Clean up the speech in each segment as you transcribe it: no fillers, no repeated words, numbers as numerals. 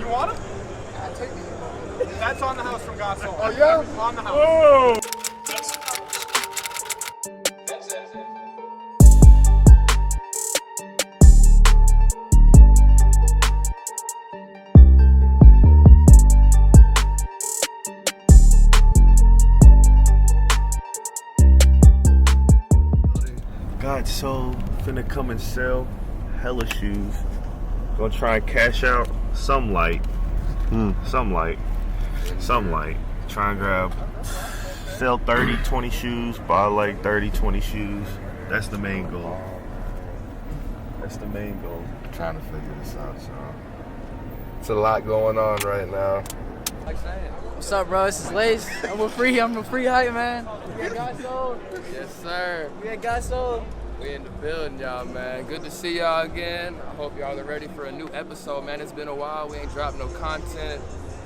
You want them? Yeah, take me. That's on the house from Gasol. Oh, yeah? On the house. Oh! God, so finna come and sell hella shoes. Gonna try and cash out some light. Some light. Try and grab, sell 30, 20 shoes, buy like 30, 20 shoes. That's the main goal. That's the main goal. I'm trying to figure this out, so. It's a lot going on right now. What's up, bro? This is Lace. I'm a free hype, man. We at Gasol. Yes, sir. We at Gasol. We in the building, y'all, man. Good to see y'all again. I hope y'all are ready for a new episode, man. It's been a while. We ain't dropped no content.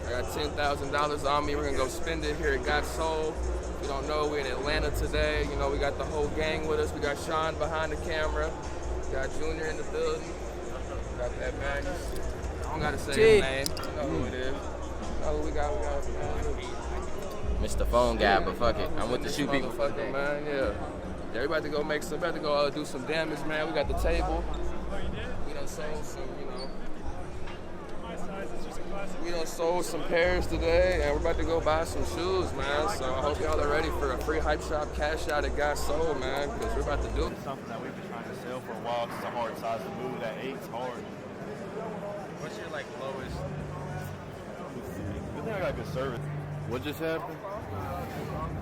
I got $10,000 on me. We're going to go spend it here at Gasol. If you don't know, we're in Atlanta today. You know, we got the whole gang with us. We got Sean behind the camera. We got Junior in the building. We got that man. I don't got to say his name. You know who it is. You know who we got. Mr. Phone guy, but fuck it. I'm with the shoe people. Fucking man, yeah. Yeah, we about to go do some damage, man. We got the table. We done sold some, we done sold some pairs today, and we're about to go buy some shoes, man. So I hope y'all are ready for a free hype shop cash out at Gasol, man, because we're about to do it. Something that we've been trying to sell for a while. It's a hard size to move. That 8's hard. What's your lowest? Good thing I got good service. What just happened?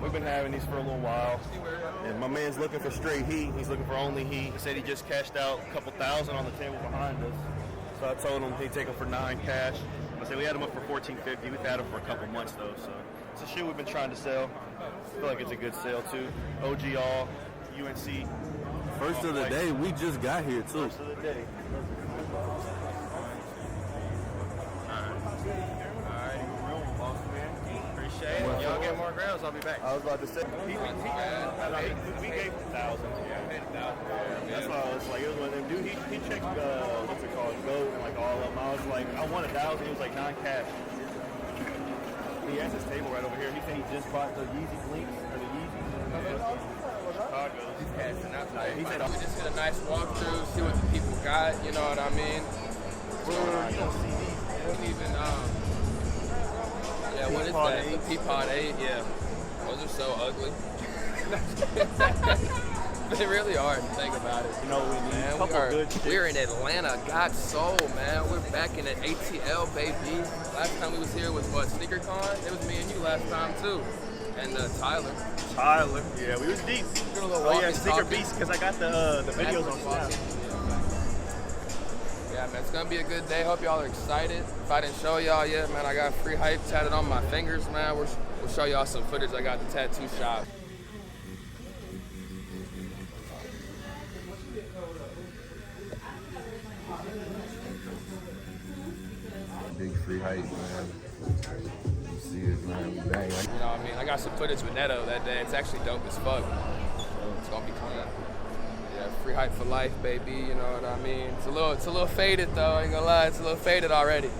We've been having these for a little while, and my man's looking for straight heat. He's looking for only heat. He said he just cashed out a couple thousand on the table behind us. So I told him he'd take them for 9 cash. I said we had them up for $14.50. We've had them for a couple months though, so it's a shoe we've been trying to sell. I feel like it's a good sale too. OG all, UNC. First of the day, we just got here too. First of the day. Y'all get more grams, I'll be back. I was about to say, we gave him 1,000. That's why I was like, it was one of them. Dude, he checked, what's it called, GOAT and like all of them. I was like, I want 1,000. He was like 9 cash. He has his table right over here. He said he just bought the Yeezy Blinks or the Yeezys. Chicago. He's cashing out tonight. He said, we just did a nice walkthrough, see what the people got, you know what I mean? Yeah, what is that? The Peapod 8, yeah. Those are so ugly. They really are, if you think about it. You know, we need a couple good shit. We're in Atlanta, Gasol, man. We're back in the ATL, baby. Last time we was here was what, SneakerCon? It was me and you last time too. And Tyler. Yeah, we was deep. Oh yeah, Sneaker Beast, because I got the videos on Snap. Yeah, man, it's gonna be a good day. Hope y'all are excited. If I didn't show y'all yet, man, I got free hype tatted on my fingers, man. We'll show y'all some footage. I got the tattoo shop. Big free hype, man. You see it, man. We bang. You know what I mean? I got some footage with Neto that day. It's actually dope as fuck. It's gonna be clean. Yeah, free hype for life, baby. You know what I mean? It's a little faded though. I ain't gonna lie, it's a little faded already.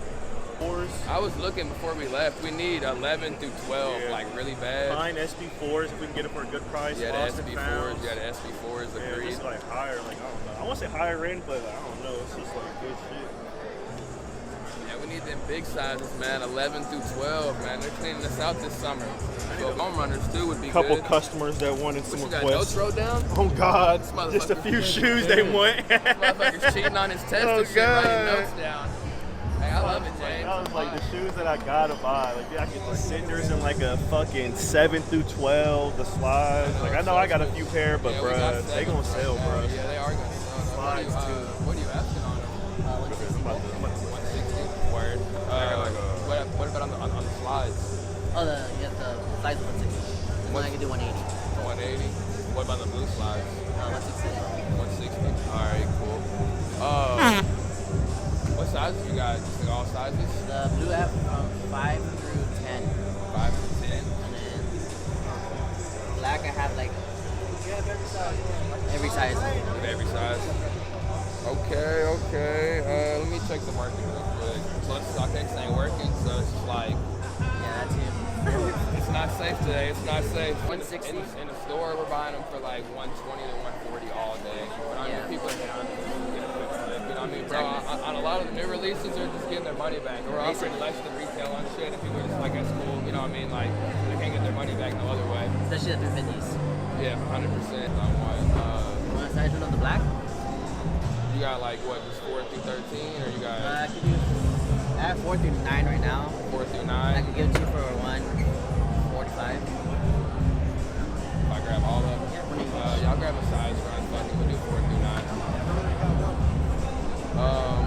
I was looking before we left. We need 11 through 12, like really bad. Fine SB4s if we can get them for a good price. Yeah, the SB4s. Yeah, the SB4s. Agreed. Yeah, just like higher, like I don't know. I want to say higher end, but I don't know. It's just like good shit. Yeah, we need them big sizes, man. 11 through 12, man. They're cleaning us out this summer. So home runners too would be Couple good. customers that wanted some What, you got requests. notes wrote down? Oh God, just a few shoes they want. This motherfucker's cheating on his test and shit, writing notes down. Hey, I love it, James. That was like the shoes that I gotta buy. Like I get the Cinders in like a fucking 7 through 12, the slides. Like I know I got a few pair, but bruh, they gonna sell, bro. Yeah, they are gonna sell. Slides too. What are you asking on them? 160. Word. What about on the slides? Oh, you have the size 160. Then I can do 180. 180. What about the blue slides? 160. 160. All right, cool. What sizes you got? Just like all sizes? The blue app from 5 through 10. 5 to 10. And then black I have like every size. Every size. Okay. Let me check the market real quick. So I think saying walking, so it's just like Yeah, that's it. it's not safe today. It's not safe. 160. In the store, we're buying them for like 120 to 140 all day. But I mean, Yeah. people are down to get a quick flip. You know what I mean, bro? On a lot of the new releases, they're just getting their money back. We're offering less than retail on shit, and people are just like, that's cool. You know what I mean? Like, they can't get their money back no other way. Especially the 350s. Yeah, 100%. I want. You want a size one of the black? You got like what, just 4 through 13, or you got I could do. I have 4 through 9 right now. 4 through 9? I could give it to you for 145. If I grab all of them, y'all grab a size run. Fuck it, we'll do 4 through 9.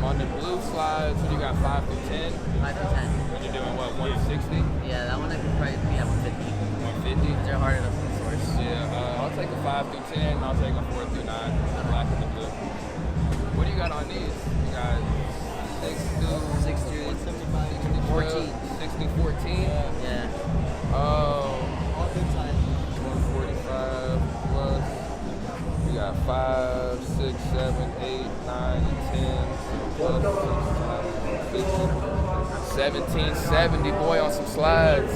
On the blue slides, what do you got? 5 through 10? 5 through 10. And you're doing what? 160? Yeah, that one I could probably be at 150. 150? They're harder to source. Yeah, I'll take a 5 through 10, and I'll take a 4 through 9, the black and the blue. What do you got on these? You got 6 through 6 through 14. 60, 14? Yeah. Oh, 145 plus. You got 5, 6, 7, 8, 9, and 10. Plus 6, 1770, boy, on some slides.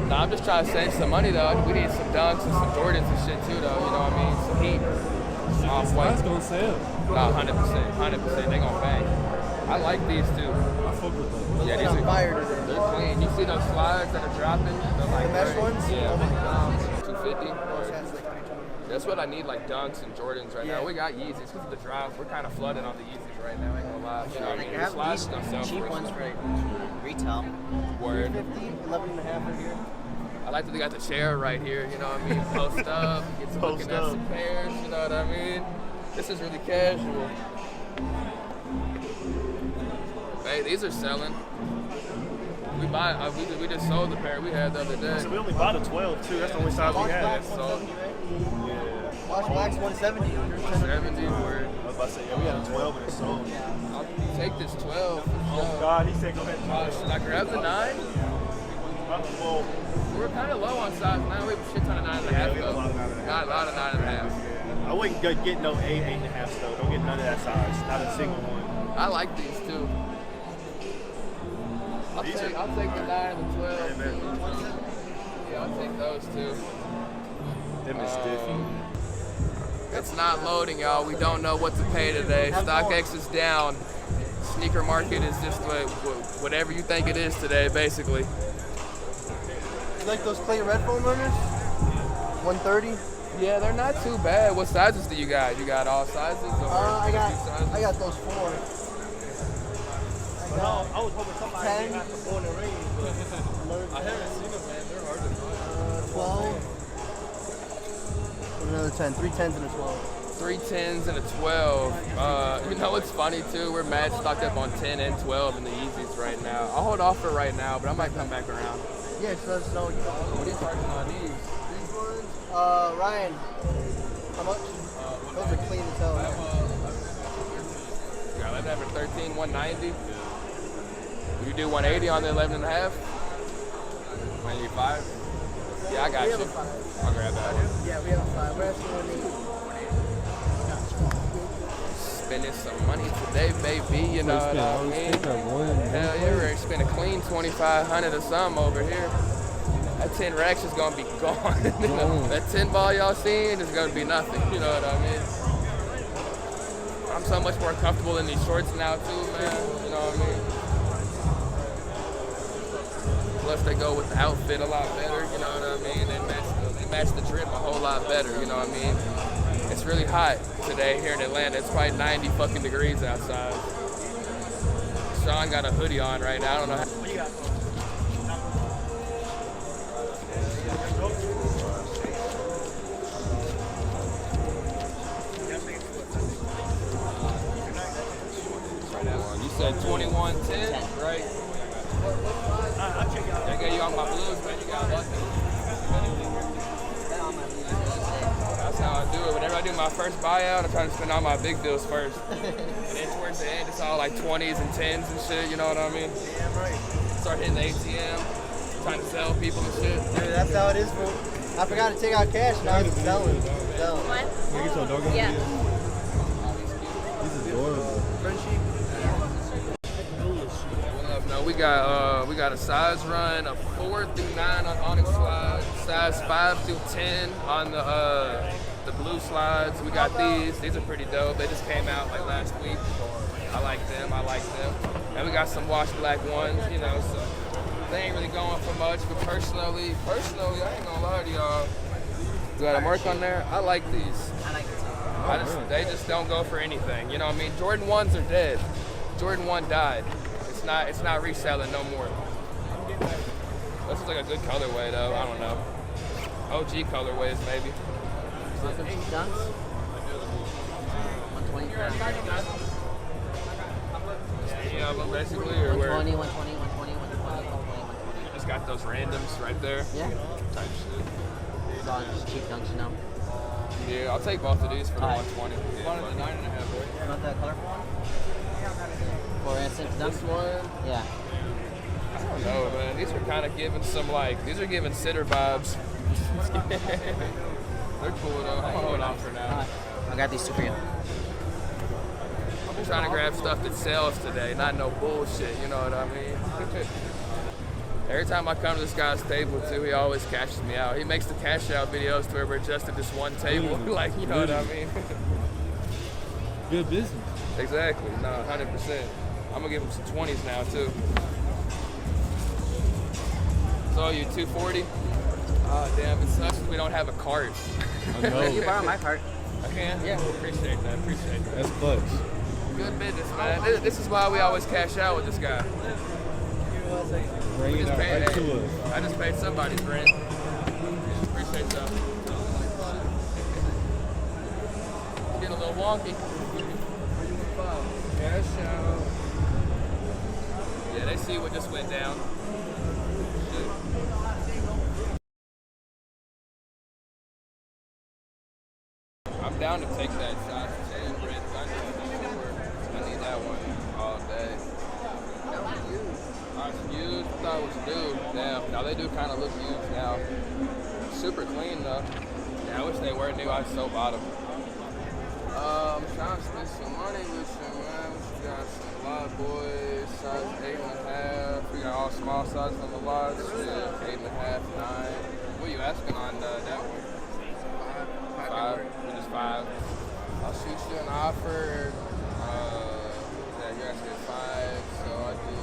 Nah, I'm just trying to save some money though. We need some dunks and some Jordans and shit too though, you know what I mean? Some heat. Slides gonna sell. Nah, 100%. They gonna bang. I like these too. I fuck with them. Yeah, these are Fire today. they're clean. You see those slides that are dropping? They're like The mesh great. ones? Yeah. Oh my God. 250. That's like 320. That's what I need, like dunks and Jordans right now. We got Yeezys because of the drive. We're kind of flooded on the Yeezys right now. I ain't gonna lie. You know what I mean? They The have slides these don't sell cheap for ones us. for retail. Word. 350, 11 and a half right here. I like that they got the chair right here. You know what I mean? Post up, get to looking at some pairs. You know what I mean? This is really casual. Hey, these are selling. We just sold the pair we had the other day. So we only bought a 12 too. That's the only size we had. So Wash Black's 170. 70 word. I was about to say, yeah, we had a 12 and it's sold. I'll take this 12. Oh God, he said go ahead. Should I grab the 9? Well, We're kind of low on size 9. We have a shit ton of 9.5 yeah, we have a though. lot of 9.5. Got a lot of 9.5. I wouldn't get no 8.5 though. Don't get none of that size. Not a single one. I like these too. I'll take the 9 and the 12. Yeah, I'll take those too. Them is stiffy. It's not loading, y'all. We don't know what to pay today. StockX is down. Sneaker market is just whatever you think it is today, basically. You like those Clay Red Foam runners? 130. Yeah, they're not too bad. What sizes do you got? You got all sizes? Or I sizes? got those 4. I was hoping somebody 10. got the born and raised, but I haven't seen them, man. They're hard to find. 12. Another 10. 3 10s and a 12. 3 10s and a 12. You know what's funny too? We're mad stocked up on 10 and 12 in the Yeezys right now. I'll hold off for right now, but I might come back around. Yeah, so What are you charging on these? these ones. Ryan, how much? Those are clean as hell. You got 11 for 13, 190. Would you do 180 on the 11 and a half? 95? Yeah, I got We you. have a 5. I'll grab that one. Yeah, we have a 5. We're actually 180. Spending some money today, baby. You know what I mean? Hell yeah, we're gonna spend a clean 2,500 or something over here. That 10 racks is gonna be gone. You know, that 10 ball y'all seen is gonna be nothing. You know what I mean? I'm so much more comfortable in these shorts now too, man. You know what I mean? Plus they go with the outfit a lot better. You know what I mean? They match the drip a whole lot better. You know what I mean? It's really hot today here in Atlanta. It's probably 90 fucking degrees outside. Sean got a hoodie on right now. I don't know how. what you got? You said 2110, right? I'll check it out. They got you on my blues, man. You got lucky. That's how I do it. Whenever I do my first buyout, I try to spend all my big deals first. And then towards the end, it's all like 20s and 10s and shit, you know what I mean? Yeah, right. Start hitting the ATM, trying to sell people and shit. Dude, that's how it is, bro. I forgot to take out cash. Now it's selling. What? Yeah. These These adorable. French know, we got a size run of 4 through 9 on Onyx slides, size 5 through 10 on the blue slides. We got these. These are pretty dope. They just came out like last week. I like them. And we got some wash black ones, you know, so they ain't really going for much. But personally, I ain't gonna lie to y'all. You got a mark on there? I like these. I like it. They just don't go for anything. You know what I mean? Jordan 1s are dead. Jordan 1 died. It's not reselling no more. This is like a good colorway though. I don't know. OG colorways maybe. Want some cheap dunks? 120 for Any of them basically, or where? 120, 120, 120, 120, 120. You just got those randoms right there. Yeah. Type shit. It's all just cheap dunks, you know. Yeah, I'll take both of these for the All right. 120. You wanted the 9.5, right? You want the colorful one? 4 instance This dunks? one. Yeah. I don't know, man. These are kind of giving some these are giving sitter vibes. They're cool though. I'm gonna hold on for now. All right. I got these two for you. I'm trying to grab stuff that sells today, not no bullshit. You know what I mean? Every time I come to this guy's table too, he always cashes me out. He makes the cash out videos to where we're just at this one table, like you know what I mean? Good business. Exactly. No, 100%. I'm gonna give him some 20s now too. So you 240? Oh damn, it sucks we don't have a cart. I know. You borrow my cart. I can? Yeah. Appreciate that. That's clutch. Good business, man. This is why we always cash out with this guy. Bring it out right to us. I just paid somebody's rent. Appreciate that. Getting a little wonky. Cash out. Yeah, they see what just went down. Shit. I'm down to take that size 10 red thunder. I need that one all day. That was used. I was used. I thought it was new. Damn. Now they do kind of look used now. Super clean though. Yeah, I wish they were new. I'd so bought them. I'm trying to spend some money with you, man. We got some lot boys, size 8.5. We got all small sizes on the lots. Yeah, 8.5, 9. What are you asking on that one? 5. Which is 5. I'll shoot you an offer. Yeah, you're asking 5. So I do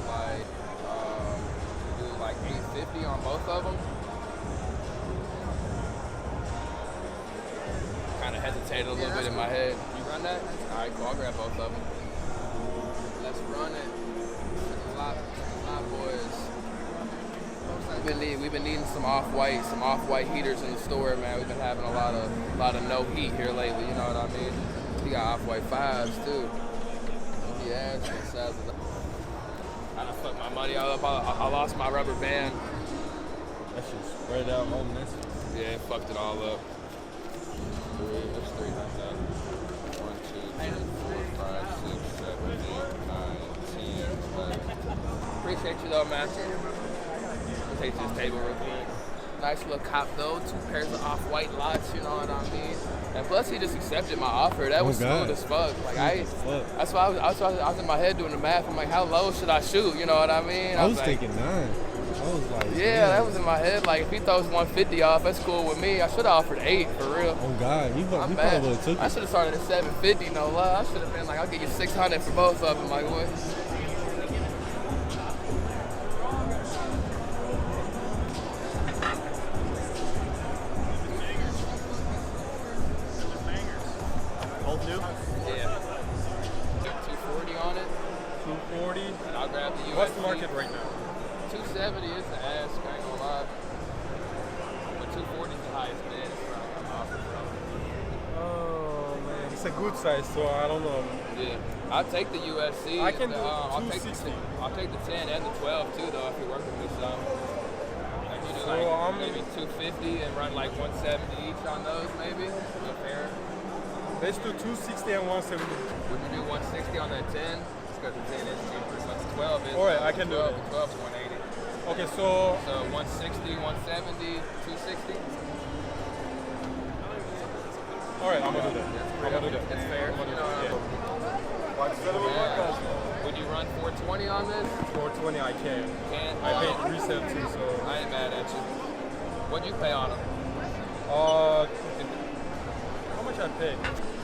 like 850 on both of them. Kind of hesitated a little bit in my head. You run that? All right, cool. I'll grab both of them. Let's run it. A lot boys. We've been needing some off-white heaters in the store, man. We've been having a lot of no heat here lately. You know what I mean? We got off-white 5s too. Yeah, it's size of that. I done fucked my money all up. I lost my rubber band. That shit spread out on this. Yeah, it fucked it all up. There's 3 like that. 1, 2, 3, 4, 5, 6, 7, 8, 9, 10, 11. Appreciate you though, man. I'll take this table real quick. Nice little cop though. 2 pairs of off-white lots, you know what I mean? And plus he just accepted my offer. That was smooth as fuck. Like that's why I was in my head doing the math. I'm like, how low should I shoot? You know what I mean? I was like, thinking 9. I was like, yeah, that was in my head. Like, if he throws 150 off, that's cool with me. I should have offered 8 for real. Oh God, he probably would have took it. I should have started at 750. No lie. I should have been like, I'll give you 600 for both of them. Like what? Old new? Yeah. 240 on it. 240. And I'll grab the USD. What's the market right now? 270 is the ask, I ain't gonna lie. But 240 is the highest bid. It's probably gonna offer, bro. Oh man, it's a good size, so I don't know. Yeah, I'll take the USC. I can do I'll take 260. I'll take the 10 and the 12 too, though, if you're working with some. Like you do So, like maybe 250 and run like 170 each on those, maybe. Is that fair? Let's do 260 and 170. Would you do 160 on that 10? It's because the 10 is cheaper. So it's 12 is. All right, I can do it. The 12 is 180. Okay, so So 160, 170, 260. all right, I'm gonna do that. I'm gonna do that. That's fair. I'm gonna do You know, that. Yeah. Yeah. Would you run 420 on this? 420 I can. Can't. I paid resale too, so. I ain't mad at you. What'd you pay on them? How much I paid?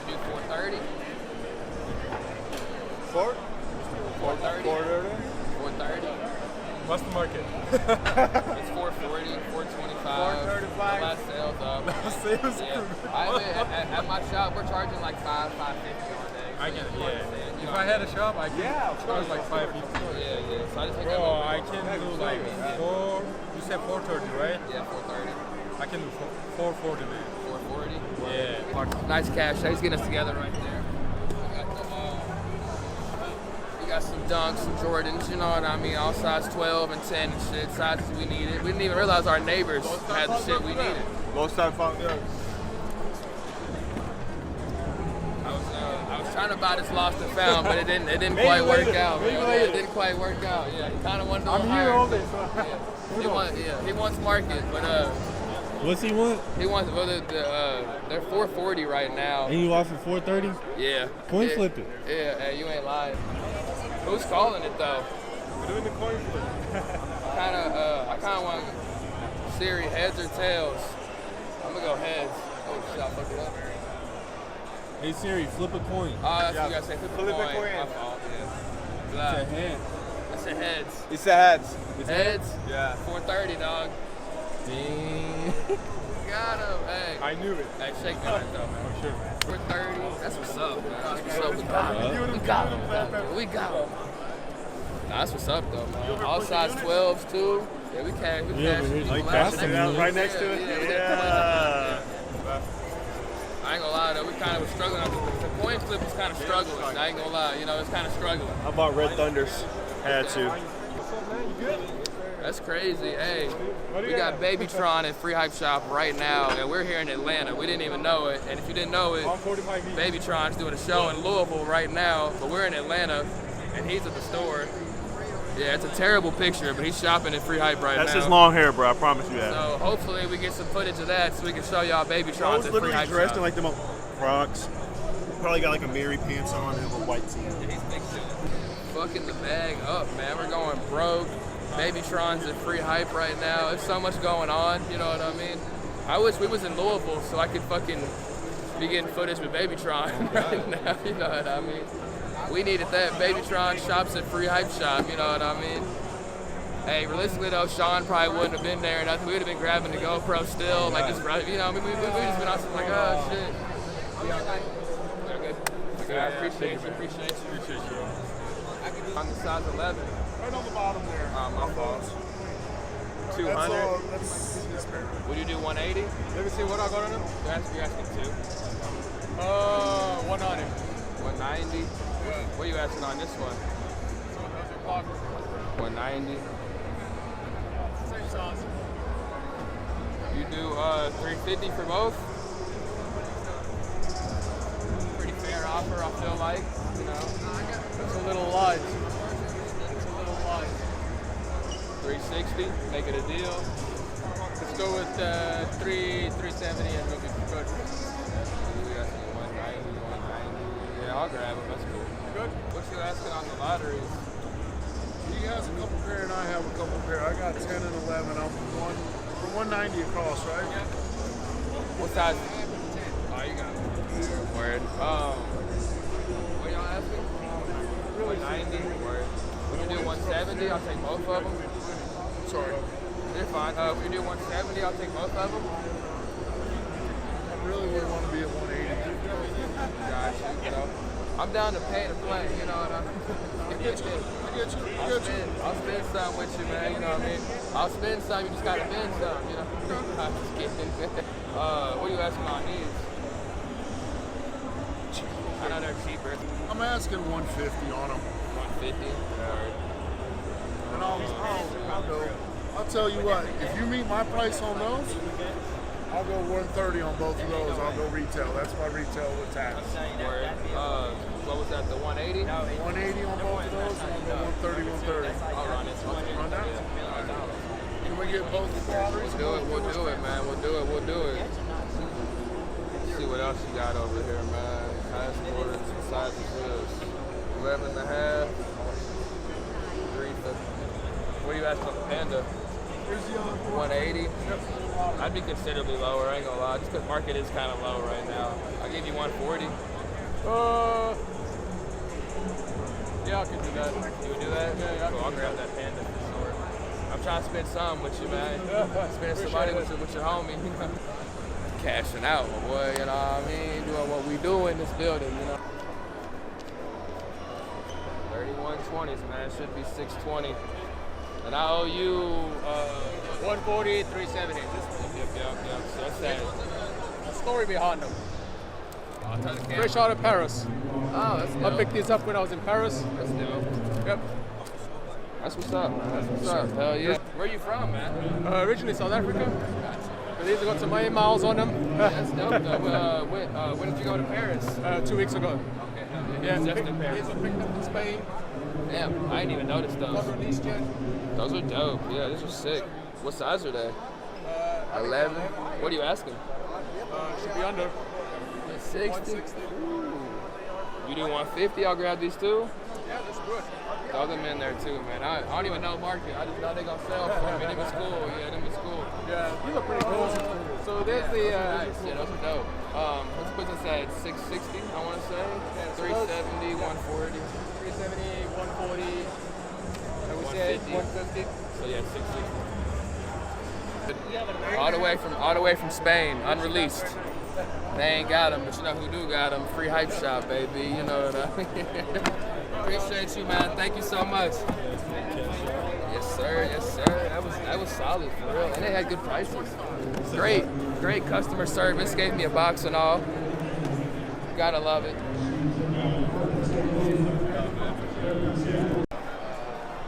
You 430? 430? 430? What's the market? It's 440, 425. 435. Last sales up. Sales Yeah. At my shop, we're charging like $550 on eggs. I can, yeah. If I had a shop, I can charge like $550. Yeah. So I just think Bro, I can do like 4, you said 430, right? Yeah, 430. I can do 440, man. 440? Yeah. Nice cash. He's getting us together right there. We got some Dunks, some Jordans, you know what I mean? All size 12 and 10 and shit, sizes we needed. We didn't even realize our neighbors had the shit we needed. Most time found out. I was trying to buy this lost and found, but it didn't quite work out. It didn't quite work out. Yeah, he kind of wanted to go higher. He wants market, but What's he want? he wants they're 440 right now. And you offer 430? Yeah. Coin yeah. flip it. Yeah, hey, you ain't lying. Who's calling it though? We're doing the coin flip. I kind of want Siri, heads or tails. I'm gonna go heads. Oh shit, I fucked it up. Hey Siri, flip a coin. Oh, that's what you gotta say. Flip a coin. My fault. Yeah. It's a head. I said heads. It's the heads. Heads? Yeah. 430, dog. Dang. Got him. Hey. I knew it. Hey, shake me right though, man. For sure. 430. That's what's up, man. That's what's up. We got him. We got him. We got him. Nah, that's what's up though, man. All size 12s too. Yeah, we cash. We Yeah, cash. but here's like Cashing it out right next to it? Yeah. I ain't gonna lie though, we kind of was struggling on the coin flip was kind of struggling. I ain't gonna lie, you know, it's kind of struggling. I bought Red Thunders. Had to. That's crazy. Hey, we got Babytron at Free Hype Shop right now, and we're here in Atlanta. We didn't even know it, and if you didn't know it, Babytron's doing a show in Louisville right now, but we're in Atlanta, and he's at the store. Yeah, it's a terrible picture, but he's shopping at Free Hype right now. That's his long hair, bro. I promise you that. So hopefully we get some footage of that so we can show y'all I Babytron's was at Free literally Hype dressed Shop. in like the Crocs. Probably got like a Mary pants on and a white tee. Fucking the bag up, man. We're going broke. Babytron's at Free Hype right now. There's so much going on, you know what I mean? I wish we was in Louisville so I could fucking be getting footage with Babytron right now, you know what I mean? We needed that. Babytron shops at Free Hype Shop, you know what I mean? Hey, realistically though, Sean probably wouldn't have been there, and I think we would have been grabbing the GoPro still, like just, you know, I mean, we just been on some like, oh shit. Okay. I appreciate you. On the size 11. Right on the bottom there. My fault. 200. Would you do 180? Let me see what I got on them. You're asking 2. 190. 190. What are you asking on this one? 190. Same size. You do 350 for both? Pretty fair offer, I feel like. You know, It's a little light. 360. Make it a deal. Let's go with 370 and we'll be good. You asking 190. Yeah, I'll grab them. That's cool. Good. What you asking on the lotteries? He has a couple pair and I have a couple pair. I got 10 and 11. I'm for 190 across, right? Yeah. What size? Oh, you got it. Word. What y'all asking? 190. Word. Would you do 170? I'll take both of them. Sorry. You're fine. If you do 170, I'll take both of them. I really would want to be at 180. Gotcha. You know, I'm down to pay to play. You know what I mean? I get you. I'll spend some with you, man. You know what I mean? I'll spend some. You just gotta spend some. You know. I'm just kidding. What are you asking on these? I know they're cheaper. I'm asking 150 on them. 150. And I'll go. I'll tell you what, if you meet my price on those, I'll go 130 on both of those. I'll go retail. That's my retail with tax. Word. What was that, the 180? 180 on both of those, and I'll go 130, 130. I'll run it. Run that? Can we get both the lotteries? We'll do it, man. We'll do it. Let's see what else you got over here, man. Passports, what size is this? 11 and a half. What are you asking on the Panda? 180. I'd be considerably lower, I ain't gonna lie, just because market is kind of low right now. I'll give you 140. Yeah, I can do that. You would do that? Yeah, cool, I'll grab that Panda for sure. I'm trying to spend some with you, man. Spend some money with your homie. Cashing out, my boy, you know what I mean? Doing what we do in this building, you know. 3120s, man. Should be 620. And I owe you 140, 370. Yep. So that's that. The story behind them. I'll turn the camera. Fresh out of Paris. Oh, that's dope. I picked these up when I was in Paris. That's dope. Yep. That's what's up. That's what's up. Hell yeah. Where you from, man? Originally South Africa. But these have got some Miami miles on them. That's dope, though. When did you go to Paris? 2 weeks ago. Okay, hell Yeah, just in Paris. these were picked up in Spain. Damn, I didn't even notice those. Not released yet. Those are dope. Yeah, these are sick. What size are they? 11. What are you asking? Should be under. 60. 160. You do 150? I'll grab these too. Yeah, that's good. Throw them in there too, man. I don't even know market. I just know they gonna sell for me. Them is cool. Yeah, them is cool. Yeah, these are pretty cool. So there's the. Nice. Yeah, those are dope. Let's put this at 660. I want to say 370, 140. 370, 140. And we said 150. So yeah, 660. All the way from Spain, unreleased. They ain't got them, but you know who do got them? Free Hype Shop, baby. You know what I mean? Appreciate you, man. Thank you so much. Yes, sir. Yes, sir. That was solid for real, and they had good prices. Great customer service. Gave me a box and all. Gotta love it.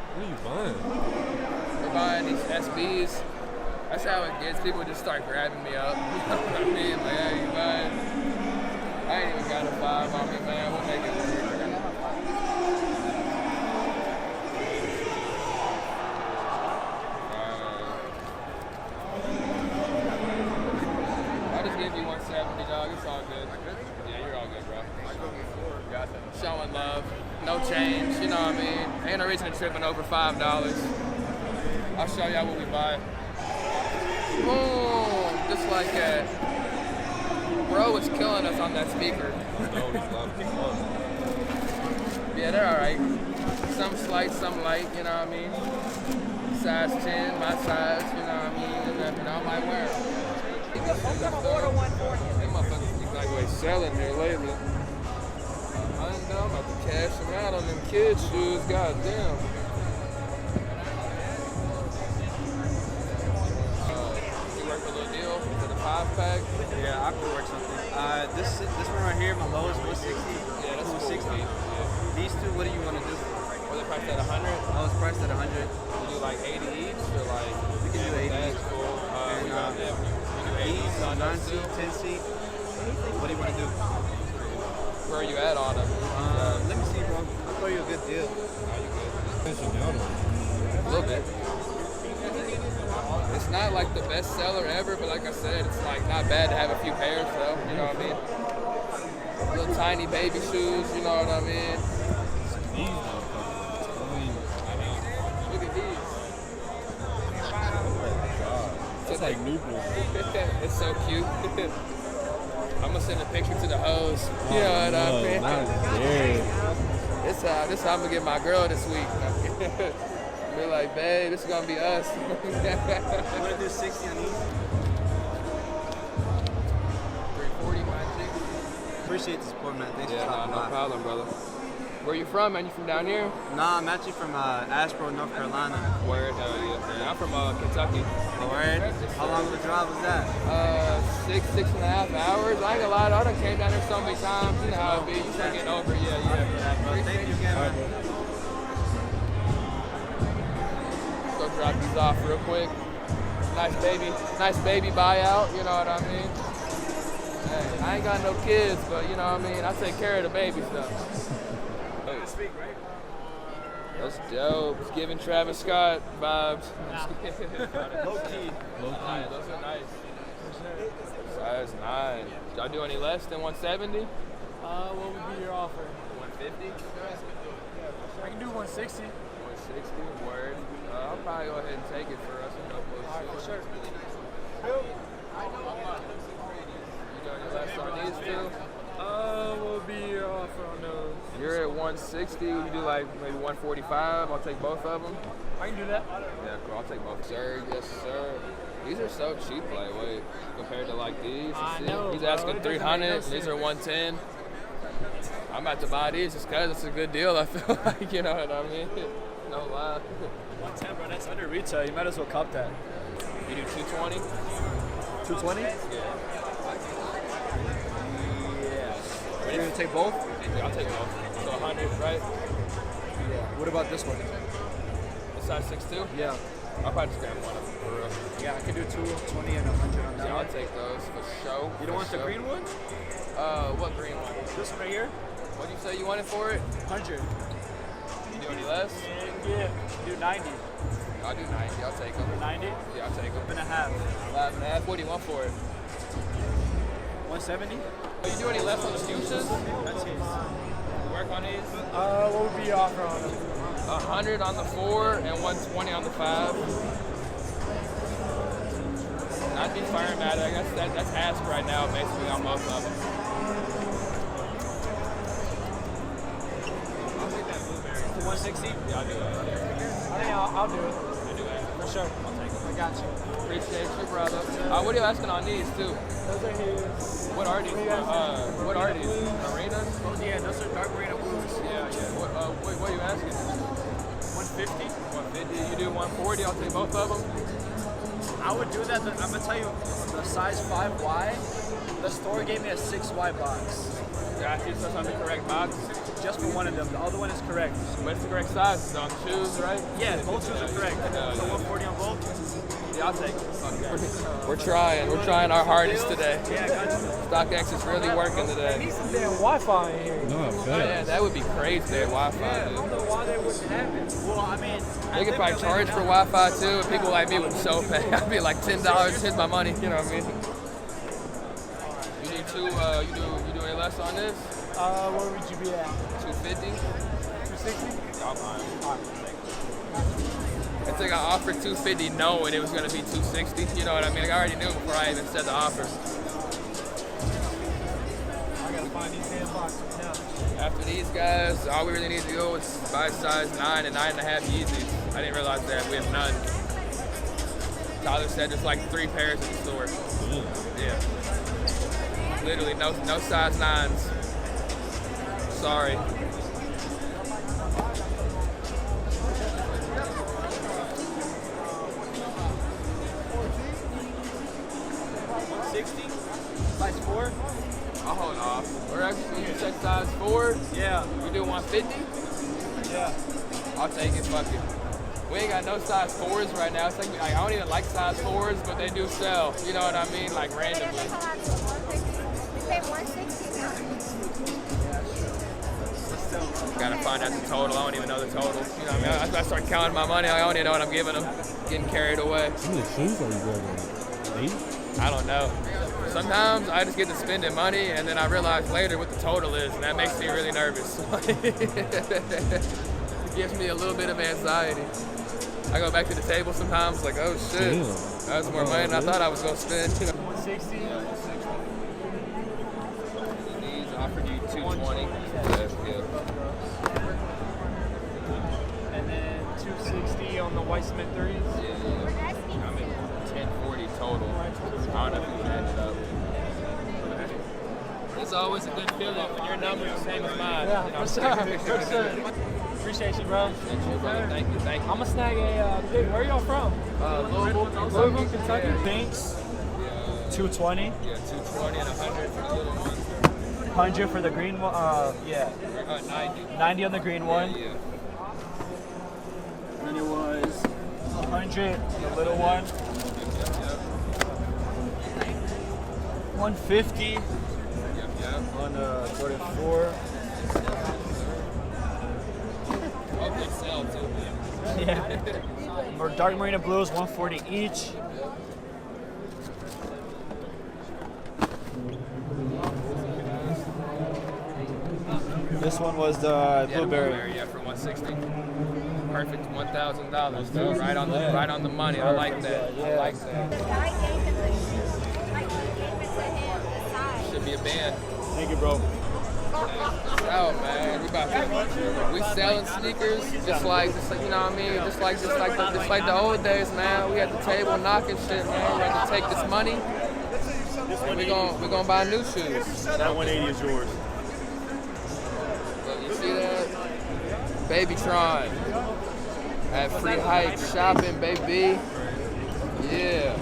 What are you buying? We're buying these SBs. That's how it gets. People just start grabbing me up. You know what I mean? Like, hey, you buying? I ain't even got a 5 on me, man. We'll make it work. I'll just give you 170, dog. It's all good. Yeah, you're all good, bro. Showing love. No change. You know what I mean? Ain't no reason to tripping over $5. I'll show y'all what we buy. Boom! Just like that. Bro is killing us on that speaker. Yeah, they're alright. Some slight, some light, you know what I mean? Size 10, my size, you know what I mean? And I might wear them. Them motherfuckers look like they selling here lately. I know, I'm about to cash them out on them kids' shoes, goddamn. Pack. Yeah, I could work something. This one right here, my lowest 160. Yeah, that's 160. cool. Yeah. These two, what do you want to do? Well, they're priced at 100. I was priced at 100. We do like 80 each, or like We can do 80. That's cool. And, we do 80 these on 9 those seat, too. 10 seat. What do you want to do? Where are you at on them? Let me see, bro. I'll throw you a good deal. Are you good? A little bit. It's not like the best seller ever, but like I said, it's like not bad to have a few pairs though, you know what I mean? Little tiny baby shoes, you know what I mean? Look at these. It's like newborn. It's so cute. I'm gonna send a picture to the hoes. You know what I mean? This how I'm gonna get my girl this week. Be like, babe, this is gonna be us. You want to do 60 on these? 340, my G. Appreciate the support, man. Thanks for Yeah, stopping no by. problem, brother. Where you from, man? You from down here? Nah, I'm actually from Asheboro, North Carolina. Word, hell yeah. Yeah, I'm from Kentucky. Word? How long of a drive was that? 6.5 hours. I ain't gonna lie, I done came down here so many times. You know how it be. You start getting over, yeah. Bro, thank you again, man. Go drop these off real quick. Nice baby buyout, you know what I mean? Hey, I ain't got no kids, but you know what I mean? I take care of the baby stuff. That's dope. It's giving Travis Scott vibes. Low key. Nice, those are nice. Size 9. Y'all do any less than 170? What would be your offer? 150? I can do 160. 160. 160, word. I'll probably go ahead and take it for us. For sure. You doing your last on these two? We'll be off on those. You're at 160. You do like maybe 145. I'll take both of them. I can do that. Yeah, cool. I'll take both. Sir, yes, sir. These are so cheap, lightweight, compared to like these. I know, He's bro. asking It doesn't make 300. no And these sense. are 110. I'm about to buy these just because it's a good deal. I feel like, you know what I mean? No lie. 110, bro. That's under retail. You might as well cop that. You do 220? 220? Yeah. You're gonna take both? Yeah, I'll take both. So 100, right? Yeah. What about this one? This size 6'2"? Yeah. I'll probably just grab one of them for real. Yeah, I can do 220 and 100 on that Yeah, one. I'll take those for show. You don't want the green one? What green one? This one right here? What did you say you wanted for it? 100. You do any less? Yeah. Do 90. I'll do 90. I'll take them. 90? Yeah, I'll take them. And a half. 5.5. What do you want for it? 170? Are you doing any less on the fuchsias? That's his. Work on these? What would be your offer on them? 100 on the 4 and 120 on the 5. Not be firing mad. I guess that's ask right now, basically, on both of them. I'll take that blueberry. 160? Yeah, I'll do that. I think I'll do it. You do that. For sure. I'll take it. I got you. Appreciate you, brother. What are you asking on these, too? Those are his. What are these? What are these? Marinas? Yeah, those are dark marina blues. Yeah, yeah. What are you asking? 150? 150. You do 140. I'll take both of them. I would do that. I'm gonna tell you, the size 5Y, the store gave me a 6Y box. Got you. So it's on the correct box. Just for one of them. The other one is correct. What's the correct size? It's on shoes, right? Yeah, both shoes are correct. So 140 on both? Yeah, I'll take it. We're trying. We're trying our hardest today. Yeah, I got you. StockX is really working I today. need some damn Wi-Fi in here. Yeah, that would be crazy, that Wi-Fi, I don't dude. know why they wouldn't have it. Well, I mean, They could probably charge for Wi-Fi too, and people like me would so pay. I'd be like $10, here's my money, you know what I mean? You need two, you do any less on this? Where would you be at? 250? 260? Y'all fine. I think I offered 250 knowing it was gonna be 260, you know what I mean? Like, I already knew before I even said the offer. I gotta find these damn boxes now. After these guys, all we really need to go is buy size 9 and 9.5 Yeezys. I didn't realize that we have none. Tyler said there's like 3 pairs in the store. Yeah. Literally no size 9s. Sorry. Size 4? I'll hold off. We're actually, you said size 4? Yeah. You do 150? Yeah. I'll take it, fuck it. We ain't got no size 4s right now. It's like I don't even like size 4s, but they do sell. You know what I mean? Like randomly. Gotta find out the total. I don't even know the total. You know what I mean? I start counting my money. I don't even know what I'm giving them. Getting carried away. How many shoes are you grabbing? 8? I don't know. Sometimes I just get to spending money, and then I realize later what the total is, and that makes me really nervous. It gives me a little bit of anxiety. I go back to the table sometimes, like, oh shit, Damn. that was more money than I thought I was gonna spend. 160? Yeah, 160. These offered you 220. Yeah. And then 260 on the Weissman 3s? Yeah. I'm at 1040 total. I don't know if you can add it up. It's always a good feeling when your number is the same as mine. Yeah, you know? for sure. Appreciate you, bro. Thank you, brother. Thank you. Thank you. I'm gonna snag a big. Where are y'all from? Louisville, Kentucky. Thanks. 220. Yeah, 220 and 100 for the little one. 100 for the green one. Yeah. 90. 90 on the green one. Yeah. And it was 100 the little one. 150 Yep. on the 44. Oh, they sell too. Yeah. For dark marina blues, 140 each. This one was the blueberry. Yeah, for 160. perfect $1,000. So right on the money. I like that. I like that. Should be a band. Thank you, bro. Oh man, we selling sneakers just like you know what I mean, just like the old days, man. We at the table knocking shit, man. We're gonna take this money and we're gonna buy new shoes. That 180 is yours. Look, you see that? Babytron at Free Hype shopping, baby. Yeah.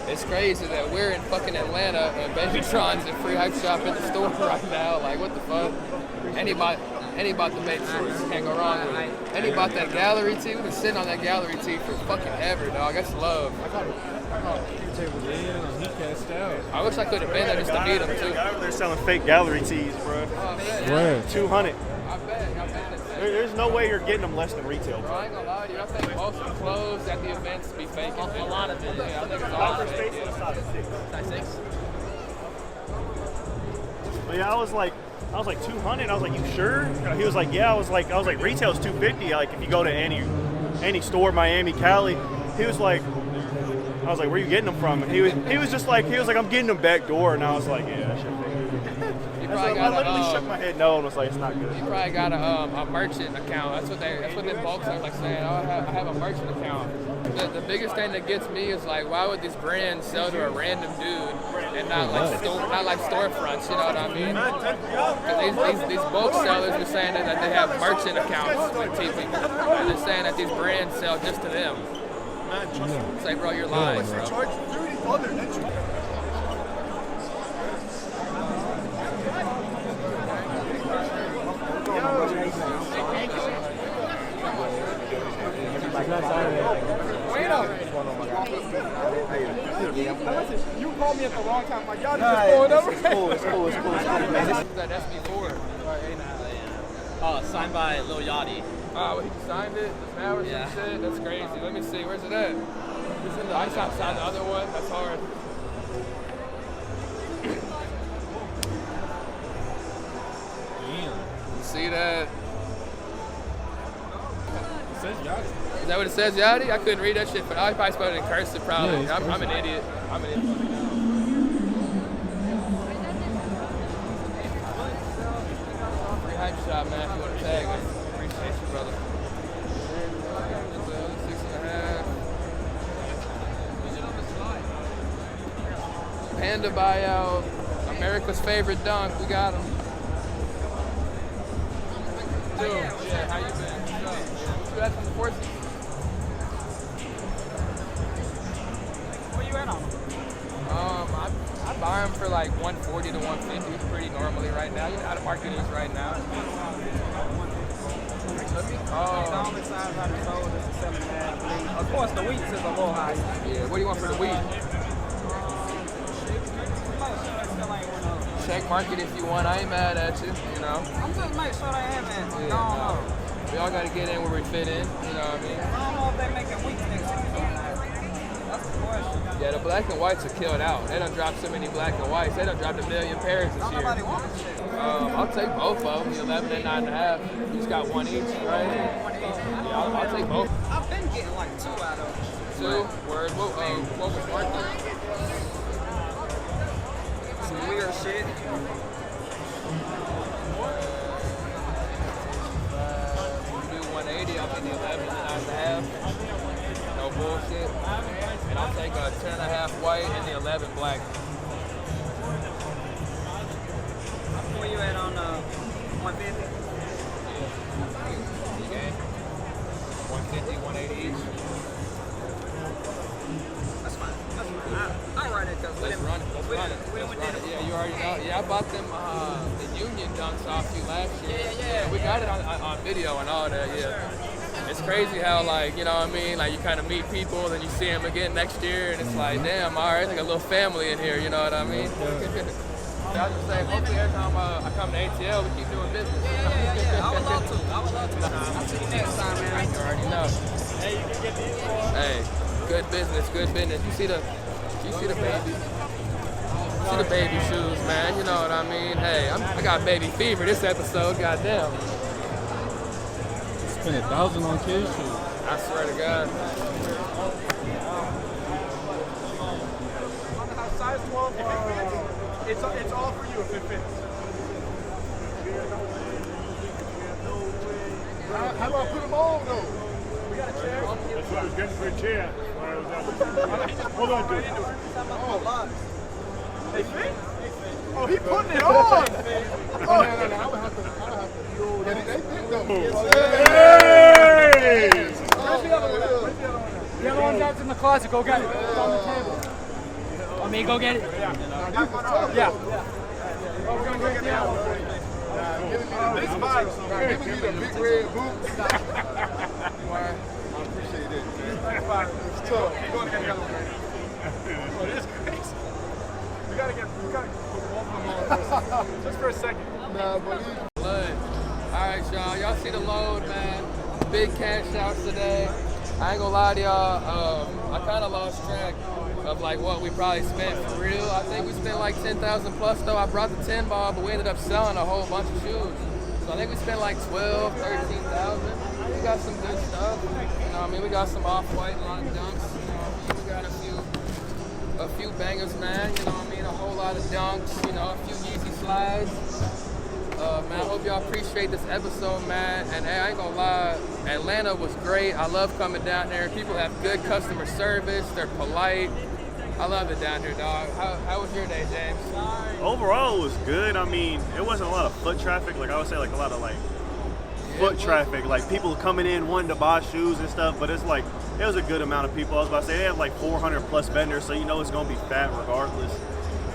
It's crazy that we're in fucking Atlanta and Babytron's at Free Hype Shop in the store right now. Like, what the fuck? And he bought the Babytron. Can't go wrong with it. And he bought that gallery tee. We've been sitting on that gallery tee for fucking ever, dog. That's love. Yeah, he cashed out. I wish I could have been there just to meet him, too. They're selling fake gallery tees, bro. Where? 200. I bet. There's no way you're getting them less than retail. Bro, I ain't gonna lie to you. I think most of the clothes at the events be fake. A lot of it. Yeah, I think it's all fake. Size 6? But yeah, I was like 200. I was like, you sure? He was like, yeah. I was like, retail's 250. Like, if you go to any store, Miami, Cali. He was like, I was like, where are you getting them from? And he was just like, I'm getting them back door. And I was like, yeah, that shit fake. I literally shook my head no and was like, it's not good. You probably got a merchant account. That's what the folks are like saying. Oh, I have a merchant account. The biggest thing that gets me is like, why would these brands sell to a random dude and not like storefronts? You know what I mean? Because these bulk sellers are saying that they have merchant accounts with TV, and they're saying that these brands sell just to them. It's like, bro, you're lying, bro. You called me at the wrong time. Like, y'all just going over. It's cool. That SB4. Signed by Lil Yachty. Oh, he signed it? Now or some shit? That's crazy. Let me see. Where's it at? I stopped signing the other one. That's hard. You see that? It says Yachty. Is that what it says, Yachty? I couldn't read that shit, but I probably spelled it in cursive, probably. Yeah, I'm an idiot. Free Hype Shop, man, if you want to tag us. Appreciate you, brother. 6.5. Panda buyout. America's favorite dunk. We got him. Dude, yeah, how you been? You had some forces? Where you at on them? I buy them for like 140 to 150 pretty normally right now. You know how the market is right now. Of course, the wheat is a little high. Yeah, what do you want for the wheat? Check market if you want. I ain't mad at you, you know. I'm just making sure they have it. Yeah, no. We all got to get in where we fit in, you know what I mean? I don't know if they making wheat next season. That's the question. Yeah, the black and whites are killed out. They done dropped so many black and whites. They done dropped 1 million pairs this year. Nobody wants shit. I'll take both of them, the 11 and 9.5. You just got one each, right? Yeah, I'll take both. I've been getting like 2 out of them. 2? Word. What was working? Some weird shit. Do 180, I'll take the 11 and 9.5. No bullshit. And I'll take a 10.5 white and the 11 black. Where you at on 150? Okay. 150, 180 each. That's fine. I'll run it because Let's run it. Yeah, you already know. Yeah, I bought them the Union dunks off you last year. Yeah. We got it on video and all that. Yeah. It's crazy how, like, you know what I mean? Like, you kind of meet people, then you see them again next year, and it's like, damn, all right, it's like a little family in here. You know what I mean? I was just saying, hopefully every time I come to ATL, we keep doing business. Yeah. I would love to. I'll see you next time, man. You already know. Hey, you can get the info. Hey, good business. You see the baby? See the baby shoes, man. You know what I mean? Hey, I got baby fever this episode. Goddamn. spend 1,000 on kids shoes. I swear to God. Size 12, it's all for you if it fits. How do I put them on though? We got a chair. That's what I was getting for a chair. Hold on, dude. Oh, they fit? Oh, he putting it on! Oh, no. I would have to. Yeah, they fit though. Hey! Where's the other one? The other one's out in the closet. Go get it. It's on the table. Want me to go get it? Yeah. Oh, we're gonna go get the other one. This box. Giving you the big red boots. I appreciate it. It's tough. You're going to get the other one. Oh, it is crazy. We gotta put both of them on just for a second. Nah, but Alright, y'all see the load, man. Big cash outs today. I ain't gonna lie to y'all, I kinda lost track of like what we probably spent for real. I think we spent like 10,000 plus though. I brought the 10 ball, but we ended up selling a whole bunch of shoes. So I think we spent like 12, 13,000. We got some good stuff. You know what I mean? We got some off-white line dunks. You know what I mean? We got a few bangers, man. You know what I mean? A whole lot of dunks. You know, a few Yeezy slides. Man, I hope y'all appreciate this episode, man. And hey, I ain't gonna lie, Atlanta was great. I love coming down there. People have good customer service. They're polite. I love it down here, dog. How was your day, James? Overall, it was good. I mean, it wasn't a lot of foot traffic. Like I would say, like a lot of like foot traffic. Like people coming in wanting to buy shoes and stuff. But it's like it was a good amount of people. I was about to say they have like 400 plus vendors, so you know it's gonna be fat regardless.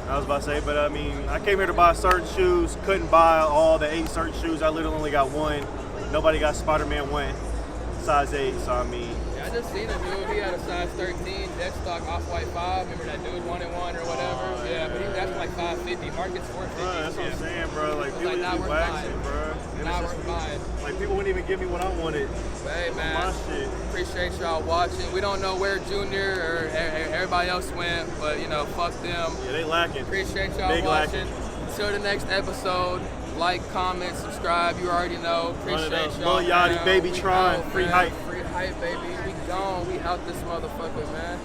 I was about to say, but I mean, I came here to buy certain shoes. Couldn't buy all the 8 certain shoes. I literally only got one. Nobody got Spider-Man 1, size 8. So I mean. I just seen a dude, he had a size 13, dead stock off-white 5. Remember that dude 1-1 or whatever? Yeah, but that's like 550. Market's 450. Bro, that's what I'm saying, bro. Like, people like, be waxing, bro. Not worth buying. Like, people wouldn't even give me what I wanted. But hey, man, my shit. Appreciate y'all watching. We don't know where Junior or everybody else went, but, you know, fuck them. Yeah, they lacking. Appreciate y'all watching. Until the next episode, like, comment, subscribe. You already know. Appreciate y'all. Lil Yachty, baby, trying. Free hype. Free hype, baby. We gone. We out this motherfucker, man.